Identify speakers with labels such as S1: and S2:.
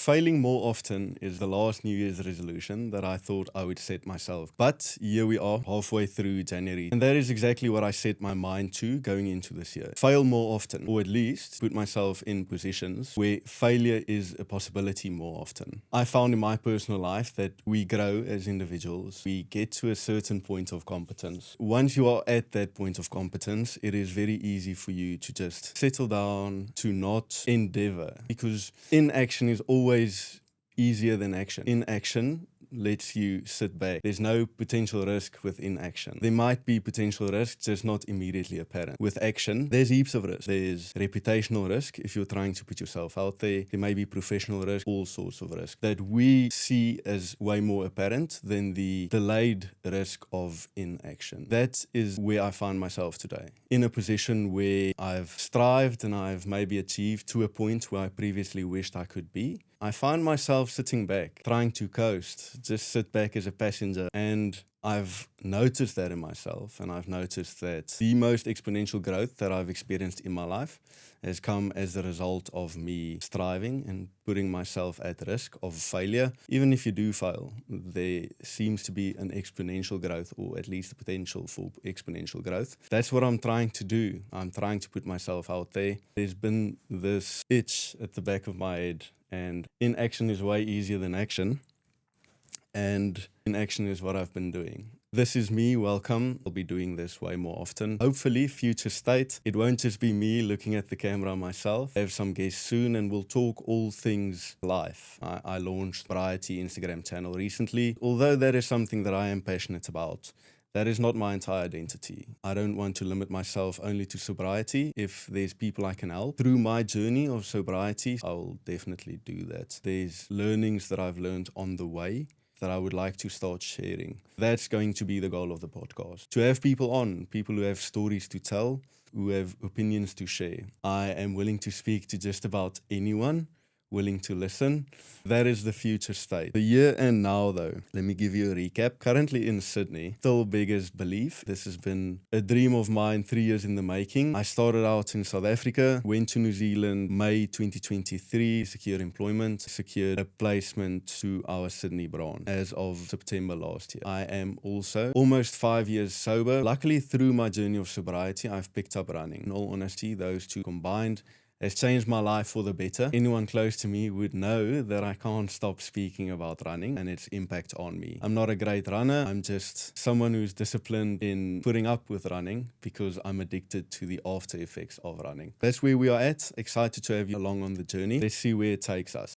S1: Failing more often is the last New Year's resolution that I thought I would set myself. But here we are, halfway through January, and that is exactly what I set my mind to going into this year. Fail more often, or at least put myself in positions where failure is a possibility more often. I found in my personal life that we grow as individuals. We get to a certain point of competence. Once you are at that point of competence, it is very easy for you to just settle down, to not endeavor, because inaction is always easier than action. Inaction lets you sit back. There's no potential risk with inaction. There might be potential risk, just not immediately apparent. With action, there's heaps of risk. There's reputational risk if you're trying to put yourself out there. There may be professional risk, all sorts of risk that we see as way more apparent than the delayed risk of inaction. That is where I find myself today. In a position where I've strived and I've maybe achieved to a point where I previously wished I could be. I find myself sitting back, trying to coast, just sit back as a passenger. And I've noticed that in myself, and I've noticed that the most exponential growth that I've experienced in my life has come as a result of me striving and putting myself at risk of failure. Even if you do fail, there seems to be an exponential growth, or at least the potential for exponential growth. That's what I'm trying to do. I'm trying to put myself out there. There's been this itch at the back of my head, and inaction is way easier than action. And inaction is what I've been doing. This is me, welcome. I'll be doing this way more often. Hopefully, future state. It won't just be me looking at the camera myself. I have some guests soon and we'll talk all things life. I launched Sobriety Instagram channel recently. Although that is something that I am passionate about, that is not my entire identity. I don't want to limit myself only to sobriety. If there's people I can help through my journey of sobriety, I will definitely do that. There's learnings that I've learned on the way that I would like to start sharing. That's going to be the goal of the podcast. To have people on, people who have stories to tell, who have opinions to share. I am willing to speak to just about anyone, willing to listen. That is the future state. The year and now though, let me give you a recap. Currently in Sydney, still beggars belief. This has been a dream of mine 3 years in the making. I started out in South Africa, went to New Zealand, May 2023, secured employment, secured a placement to our Sydney branch as of September last year. I am also almost 5 years sober. Luckily through my journey of sobriety, I've picked up running. In all honesty, those two combined has changed my life for the better. Anyone close to me would know that I can't stop speaking about running and its impact on me. I'm not a great runner. I'm just someone who's disciplined in putting up with running because I'm addicted to the after effects of running. That's where we are at. Excited to have you along on the journey. Let's see where it takes us.